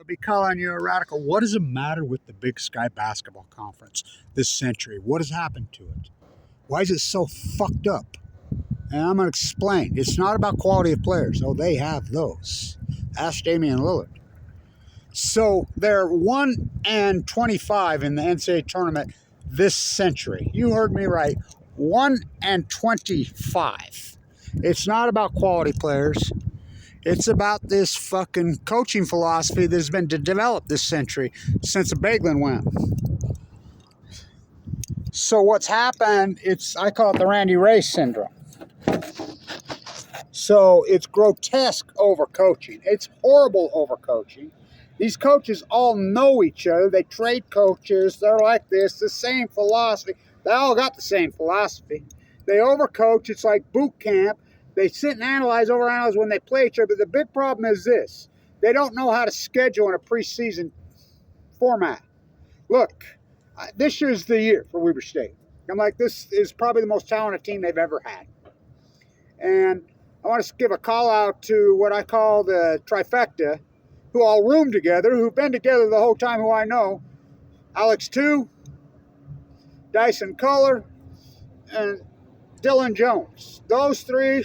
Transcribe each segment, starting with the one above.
I'll be calling you a radical. What does it matter with the Big Sky Basketball Conference this century? What has happened to it? Why is it so fucked up? And I'm going to explain. It's not about quality of players. Oh, they have those. Ask Damian Lillard. So they're 1-25 in the NCAA tournament this century. You heard me right. 1-25. It's not about quality players. It's about this fucking coaching philosophy that's been developed this century since Bagelin went. So what's happened, I call it the Randy Ray syndrome. So it's grotesque overcoaching. It's horrible overcoaching. These coaches all know each other. They trade coaches. They're like this, the same philosophy. They all got the same philosophy. They overcoach. It's like boot camp. They sit and overanalyze when they play each other. But the big problem is this. They don't know how to schedule in a preseason format. Look, this year's the year for Weber State. I'm like, this is probably the most talented team they've ever had. And I want to give a call out to what I call the trifecta, who all room together, who've been together the whole time, who I know. Alex Tu, Dyson Culler, and Dylan Jones. Those three,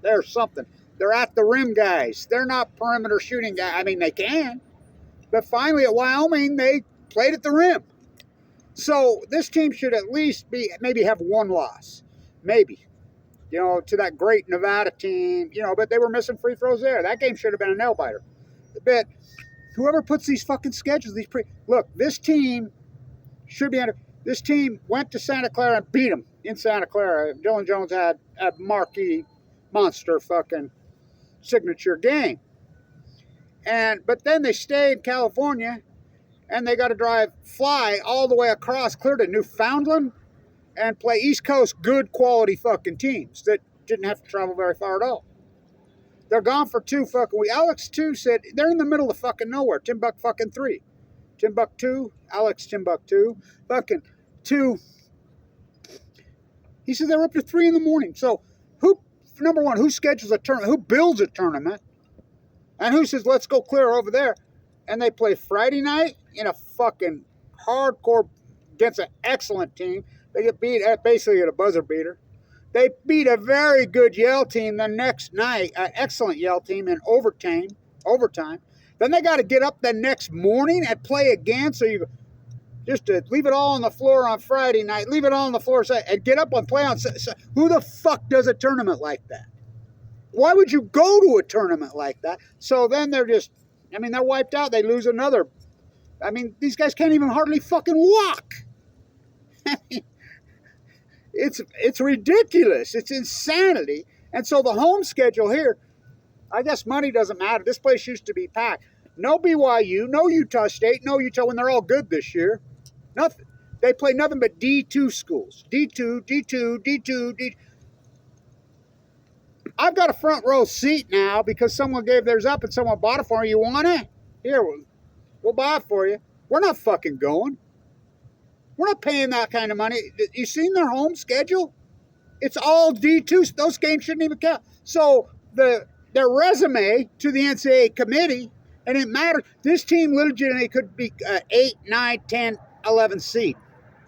they're something. They're at the rim guys. They're not perimeter shooting guys. I mean, they can. But finally at Wyoming, they played at the rim. So this team should at least maybe have one loss. Maybe. To that great Nevada team. But they were missing free throws there. That game should have been a nail-biter. But whoever puts these fucking schedules, look, this team should be this team went to Santa Clara and beat them in Santa Clara. Dylan Jones had a marquee monster fucking signature game. But then they stay in California and they got to fly all the way across, clear to Newfoundland, and play East Coast good quality fucking teams that didn't have to travel very far at all. They're gone for 2 fucking weeks. Alex Tu said they're in the middle of fucking nowhere. Timbuk fucking 3. Timbuktu, Alex Timbuktu, fucking 2. He said they're up to 3 in the morning. So number one, who schedules a tournament? Who builds a tournament? And who says, let's go clear over there? And they play Friday night in a fucking hardcore against an excellent team. They get beat basically at a buzzer beater. They beat a very good Yale team the next night, an excellent Yale team in overtime. Then they got to get up the next morning and play again. So you just to leave it all on the floor on Friday night, leave it all on the floor and get up and play on. Who the fuck does a tournament like that? Why would you go to a tournament like that? So then they're wiped out. They lose another. These guys can't even hardly fucking walk. It's ridiculous. It's insanity. And so the home schedule here, I guess money doesn't matter. This place used to be packed. No BYU, no Utah State, no Utah when they're all good this year. Nothing. They play nothing but D2 schools. D2. I've got a front row seat now because someone gave theirs up and someone bought it for me. You want it? Here, we'll buy it for you. We're not fucking going. We're not paying that kind of money. You seen their home schedule? It's all D2. Those games shouldn't even count. So their resume to the NCAA committee, and it matters. This team legitimately could be 8, 9, 10, 11 seed,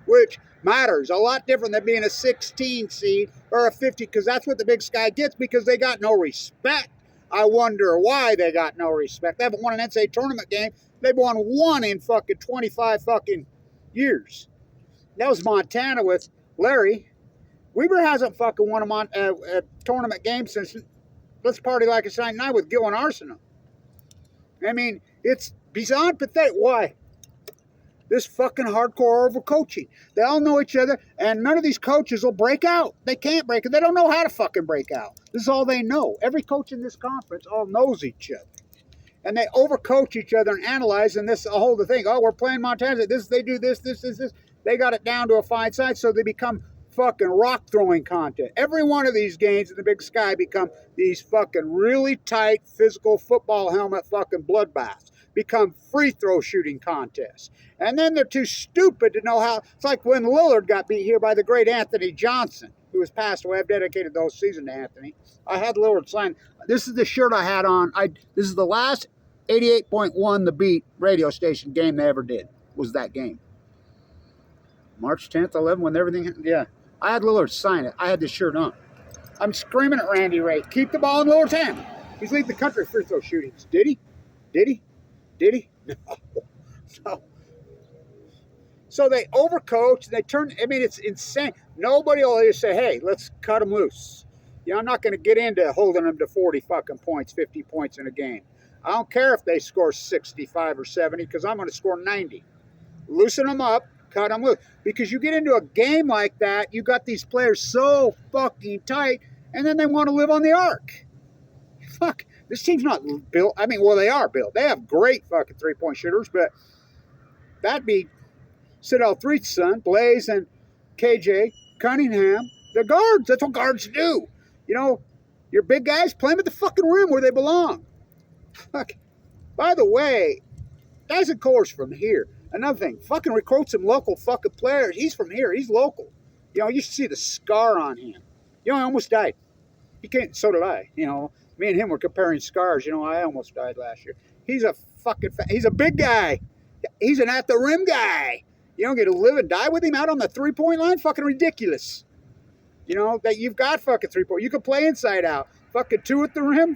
which matters a lot different than being a 16 seed or a 50, because that's what the Big Sky gets because they got no respect. I wonder why they got no respect. They haven't won an NCAA tournament game. They've won 1 in fucking 25 fucking years. That was Montana with Larry. Weber hasn't fucking won a tournament game since Let's Party Like It's 99 with Gill and Arsenal. It's beyond pathetic. Why? This fucking hardcore overcoaching. They all know each other, and none of these coaches will break out. They can't break it. They don't know how to fucking break out. This is all they know. Every coach in this conference all knows each other. And they overcoach each other and analyze, and this whole thing. Oh, we're playing Montana. They do this. They got it down to a fine science, so they become fucking rock throwing contest. Every one of these games in the Big Sky become these fucking really tight physical football helmet fucking bloodbaths. Become free throw shooting contests. And then they're too stupid to know how. It's like when Lillard got beat here by the great Anthony Johnson, who has passed away. I've dedicated the whole season to Anthony. I had Lillard sign. This is the shirt I had on. This is the last 88.1 The Beat radio station game they ever did was that game. March 10th, 11, when everything, yeah. I had Lillard sign it. I had this shirt on. I'm screaming at Randy Ray, keep the ball in Lillard's hand. He's leading the country free throw shootings. Did he? Did he? Did he? No. No. So they overcoach. They turn, I mean, it's insane. Nobody will just say, hey, let's cut them loose. You know, I'm not going to get into holding them to 40 fucking points, 50 points in a game. I don't care if they score 65 or 70 because I'm going to score 90. Loosen them up, cut them loose. Because you get into a game like that, you got these players so fucking tight, and then they want to live on the arc. Fuck, this team's not built. I mean, well, they are built. They have great fucking three-point shooters, but that'd be Sidell Threet's son, Blaze, and KJ Cunningham. They're guards. That's what guards do. You know, your big guys, play them at the fucking rim where they belong. Fuck. By the way, Dyson Core's from here. Another thing, fucking recruit some local fucking players. He's from here. He's local. You know, you should see the scar on him. You know, I almost died. He can't. So did I. You know, me and him were comparing scars. You know, I almost died last year. He's a fucking. He's a big guy. He's an at the rim guy. You don't get to live and die with him out on the 3-point line. Fucking ridiculous. You know that you've got fucking 3-point. You can play inside out. Fucking 2 at the rim.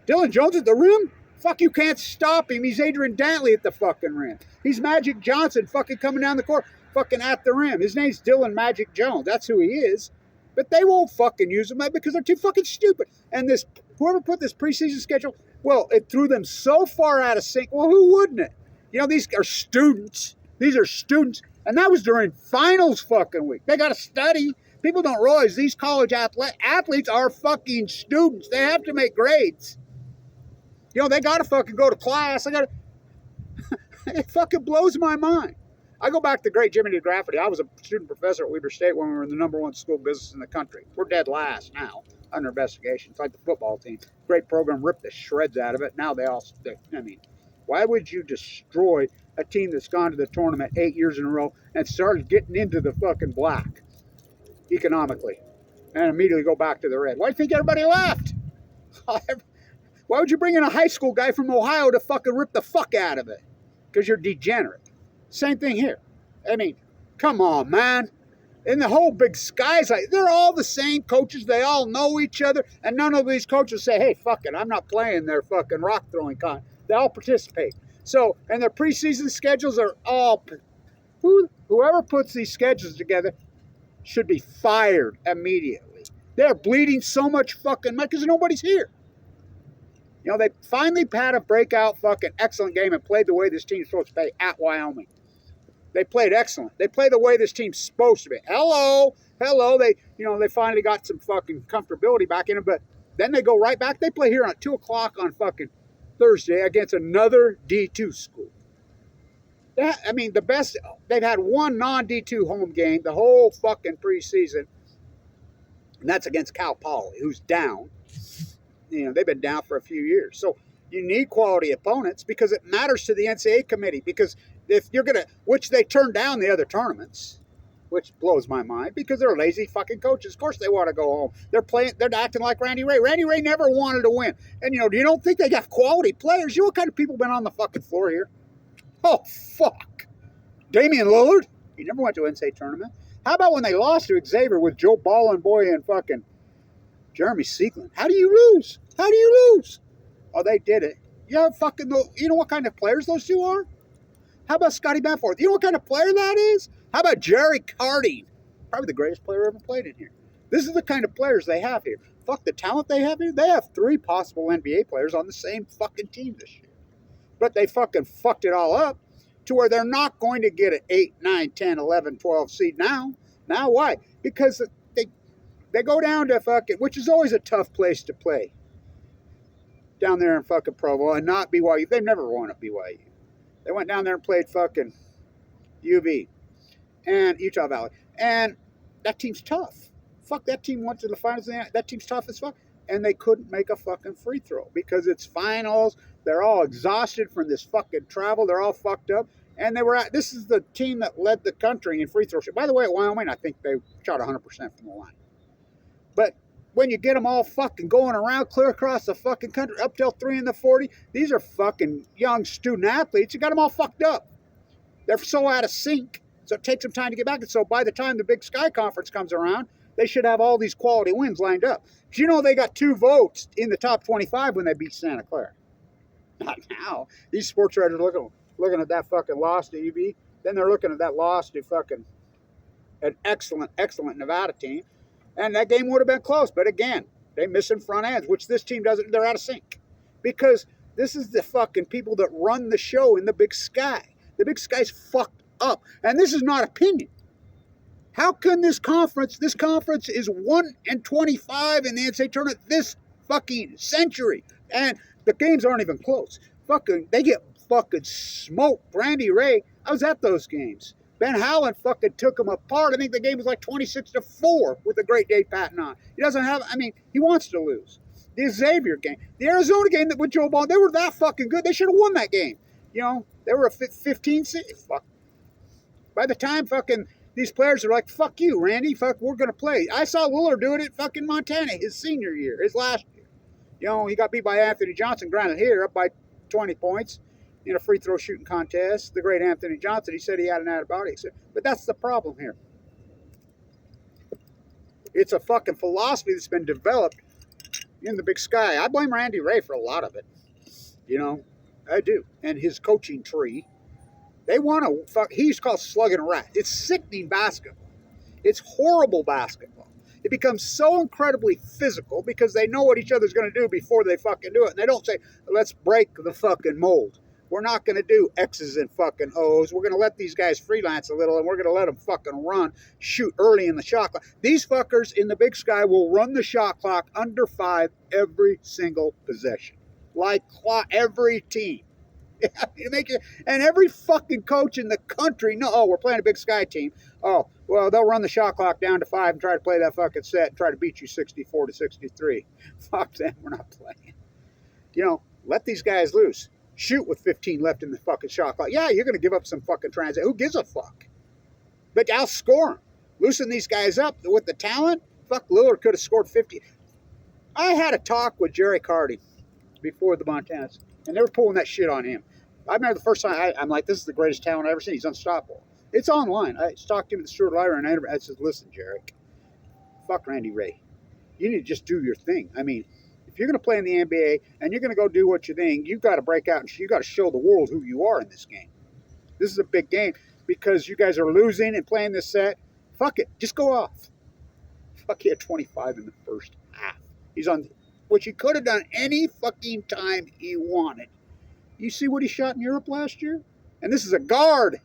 Dylan Jones at the rim. Fuck, you can't stop him. He's Adrian Dantley at the fucking rim. He's Magic Johnson fucking coming down the court, fucking at the rim. His name's Dylan Magic Jones. That's who he is. But they won't fucking use him because they're too fucking stupid. And this, whoever put this preseason schedule, well, it threw them so far out of sync. Well, who wouldn't it? You know, these are students. These are students. And that was during finals fucking week. They got to study. People don't realize these college athletes are fucking students. They have to make grades. You know, they got to fucking go to class. It fucking blows my mind. I go back to great Jimmy DeGrafferty. I was a student professor at Weber State when we were in the #1 school business in the country. We're dead last now, under investigation. It's like the football team. Great program, ripped the shreds out of it. Now they all stick. I mean, why would you destroy a team that's gone to the tournament 8 years in a row and started getting into the fucking black economically and immediately go back to the red? Why do you think everybody left? Why would you bring in a high school guy from Ohio to fucking rip the fuck out of it? Because you're degenerate. Same thing here. I mean, come on, man. And the whole big skies, they're all the same coaches. They all know each other. And none of these coaches say, hey, fuck it, I'm not playing their fucking rock throwing con. They all participate. So, and their preseason schedules are all, whoever puts these schedules together should be fired immediately. They're bleeding so much fucking money because nobody's here. You know, they finally had a breakout fucking excellent game and played the way this team's supposed to play at Wyoming. They played excellent. They play the way this team's supposed to be. Hello. They finally got some fucking comfortability back in them, but then they go right back. They play here at 2 o'clock on fucking Thursday against another D2 school. The best, they've had one non-D2 home game the whole fucking preseason, and that's against Cal Poly, who's down. You know, they've been down for a few years. So you need quality opponents because it matters to the NCAA committee. Because if you're going to, which they turned down the other tournaments, which blows my mind because they're lazy fucking coaches. Of course they want to go home. They're acting like Randy Ray. Randy Ray never wanted to win. And, you know, you don't think they got quality players? You know what kind of people been on the fucking floor here? Oh, fuck. Damian Lillard. He never went to an NCAA tournament. How about when they lost to Xavier with Joe Ballenboy and fucking Jeremy Seekland? How do you lose? Oh, they did it. You know what kind of players those two are? How about Scotty Benforth? You know what kind of player that is? How about Jerry Carding? Probably the greatest player ever played in here. This is the kind of players they have here. Fuck the talent they have here. They have 3 possible NBA players on the same fucking team this year. But they fucking fucked it all up to where they're not going to get an 8, 9, 10, 11, 12 seed now. Now why? Because they go down to fucking, which is always a tough place to play. Down there in fucking Provo and not BYU. They've never won at BYU. They went down there and played fucking UV and Utah Valley. And that team's tough. Fuck, that team went to the finals. That team's tough as fuck. And they couldn't make a fucking free throw because it's finals. They're all exhausted from this fucking travel. They're all fucked up. And this is the team that led the country in free throw shot. By the way, at Wyoming, I think they shot 100% from the line. But when you get them all fucking going around clear across the fucking country, up till 3 in the 40, these are fucking young student athletes. You got them all fucked up. They're so out of sync. So it takes some time to get back. And so by the time the Big Sky Conference comes around, they should have all these quality wins lined up. Because you know they got 2 votes in the top 25 when they beat Santa Clara. Not now. These sports writers are looking at that fucking loss to UB. Then they're looking at that loss to fucking an excellent Nevada team. And that game would have been close. But again, they missing front ends, which this team doesn't. They're out of sync. Because this is the fucking people that run the show in the Big Sky. The Big Sky's fucked up. And this is not opinion. How can this conference is 1-25 in the NCAA tournament this fucking century. And the games aren't even close. They get fucking smoked. Randy Ray, I was at those games. Ben Howland fucking took them apart. I think the game was like 26-4 with a great Dave Patton on. He doesn't have, he wants to lose. The Xavier game, the Arizona game with Joe Ball, they were that fucking good. They should have won that game. You know, they were a 15 seed. Fuck. By the time fucking these players are like, fuck you, Randy, we're going to play. I saw Lillard do it at fucking Montana his senior year, his last year. You know, he got beat by Anthony Johnson, granted here, up by 20 points. In a free throw shooting contest, the great Anthony Johnson, he said he had an antibiotic. But that's the problem here. It's a fucking philosophy that's been developed in the Big Sky. I blame Randy Ray for a lot of it. You know, I do. And his coaching tree. They want to he's called slugging a rat. It's sickening basketball. It's horrible basketball. It becomes so incredibly physical because they know what each other's going to do before they fucking do it. And they don't say, let's break the fucking mold. We're not going to do X's and fucking O's. We're going to let these guys freelance a little, and we're going to let them fucking shoot early in the shot clock. These fuckers in the Big Sky will run the shot clock under 5 every single possession. Like every team. And every fucking coach in the country, we're playing a Big Sky team. Oh, well, they'll run the shot clock down to 5 and try to play that fucking set and try to beat you 64-63. Fuck them, we're not playing. You know, let these guys loose. Shoot with 15 left in the fucking shot clock. Yeah, you're going to give up some fucking transit. Who gives a fuck? But I'll score them. Loosen these guys up with the talent. Fuck, Lillard could have scored 50. I had a talk with Jerry Carty before the Montanas, and they were pulling that shit on him. I remember the first time, I'm like, this is the greatest talent I've ever seen. He's unstoppable. It's online. I talked to him at the Stuart Lyra, and I said, listen, Jerry, fuck Randy Ray. You need to just do your thing. If you're going to play in the NBA and you're going to go do what you think, you've got to break out and you've got to show the world who you are in this game. This is a big game because you guys are losing and playing this set. Fuck it. Just go off. Fuck, he had 25 in the first half. He's on, which he could have done any fucking time he wanted. You see what he shot in Europe last year? And this is a guard.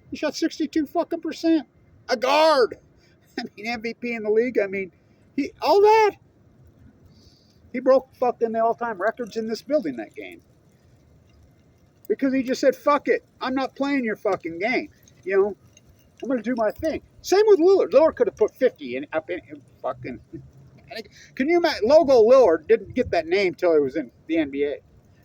He shot 62 fucking %. A guard. MVP in the league. All that. He broke fucking the all-time records in this building that game. Because he just said, fuck it. I'm not playing your fucking game. You know, I'm going to do my thing. Same with Lillard. Lillard could have put 50 up in fucking... Can you imagine? Logo Lillard didn't get that name till he was in the NBA.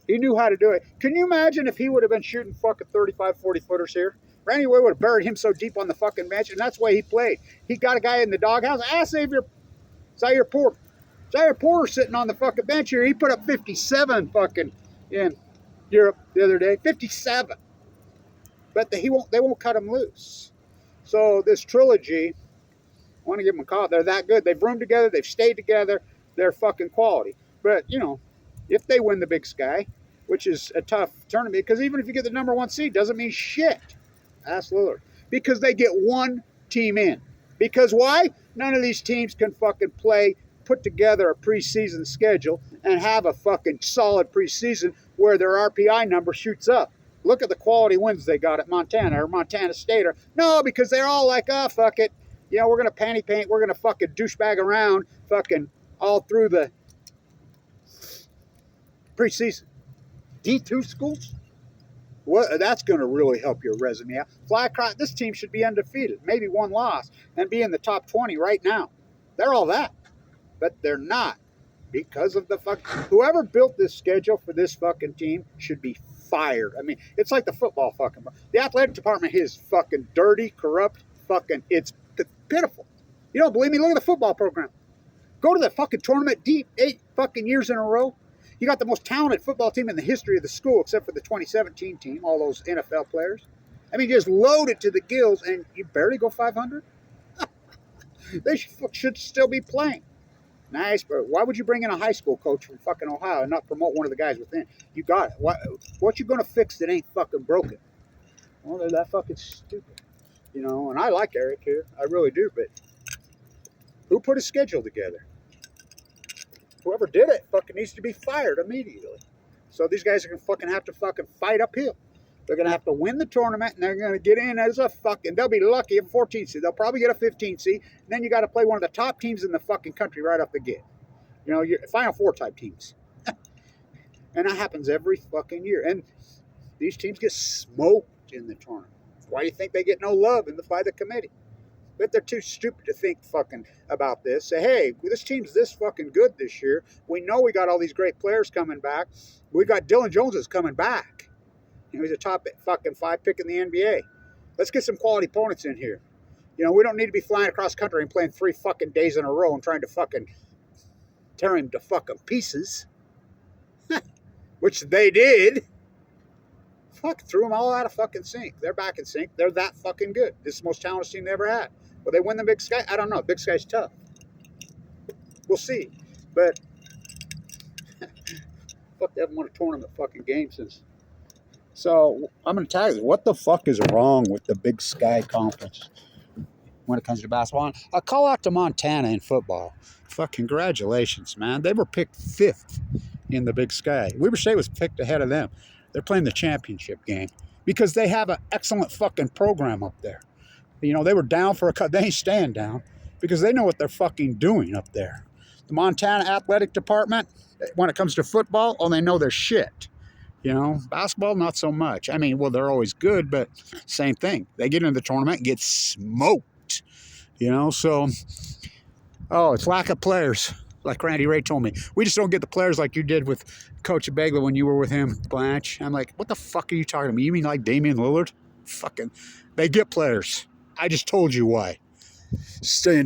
He knew how to do it. Can you imagine if he would have been shooting fucking 35, 40-footers here? Randy Way would have buried him so deep on the fucking bench, and that's the way he played. He got a guy in the doghouse. Ask Zaire Porter. Zaire Porter sitting on the fucking bench here. He put up 57 fucking in Europe the other day. 57. But they won't cut him loose. So this trilogy, I want to give them a call. They're that good. They've roomed together. They've stayed together. They're fucking quality. But, you know, if they win the Big Sky, which is a tough tournament, because even if you get the number 1 seed, doesn't mean shit. Ask Lillard. Because they get one team in. Because why? None of these teams can fucking put together a preseason schedule and have a fucking solid preseason where their RPI number shoots up. Look at the quality wins they got at Montana or Montana State. No, because they're all like, fuck it. You know, we're going to panty paint. We're going to fucking douchebag around fucking all through the preseason. D2 schools? Well, that's going to really help your resume out. Fly across. This team should be undefeated. Maybe 1 loss and be in the top 20 right now. They're all that. But they're not. Because of the whoever built this schedule for this fucking team should be fired. It's like the football fucking... The athletic department is fucking dirty, corrupt, fucking... It's pitiful. You don't believe me? Look at the football program. Go to the fucking tournament deep 8 fucking years in a row. You got the most talented football team in the history of the school, except for the 2017 team, all those NFL players. I mean, just load it to the gills, and you barely go 500? They should still be playing. Nice, but why would you bring in a high school coach from fucking Ohio and not promote one of the guys within? You got it. What you going to fix that ain't fucking broken? Well, they're that fucking stupid. You know, and I like Eric here. I really do, but who put a schedule together? Whoever did it fucking needs to be fired immediately. So these guys are going to fucking have to fucking fight uphill. They're going to have to win the tournament, and they're going to get in as a fucking, they'll be lucky at 14 seed. They'll probably get a 15 seed. And then you got to play one of the top teams in the fucking country right off the get. You know, your Final Four type teams. And that happens every fucking year. And these teams get smoked in the tournament. Why do you think they get no love by the committee? But they're too stupid to think fucking about this. Say, hey, this team's this fucking good this year. We know we got all these great players coming back. We got Dylan Jones is coming back. You know, he's a top fucking 5 pick in the NBA. Let's get some quality opponents in here. You know, we don't need to be flying across country and playing 3 fucking days in a row and trying to fucking tear him to fucking pieces. Which they did. Fuck, threw them all out of fucking sync. They're back in sync. They're that fucking good. This is the most talented team they ever had. Will they win the Big Sky? I don't know. Big Sky's tough. We'll see. But fuck, they haven't won a tournament fucking game since. So I'm going to tell you, what the fuck is wrong with the Big Sky Conference when it comes to basketball? I'll call out to Montana in football. Fuck, congratulations, man. They were picked 5th in the Big Sky. Weber State was picked ahead of them. They're playing the championship game because they have an excellent fucking program up there. You know, they were down for a cut. They ain't staying down because they know what they're fucking doing up there. The Montana Athletic Department, when it comes to football, they know their shit. You know, basketball, not so much. I mean, well, they're always good, but same thing. They get into the tournament and get smoked. You know, so, it's lack of players. Like Randy Ray told me, we just don't get the players like you did with Coach Begla when you were with him, Blanch. I'm like, what the fuck are you talking to me? You mean like Damian Lillard? Fucking, they get players. I just told you why. Stay in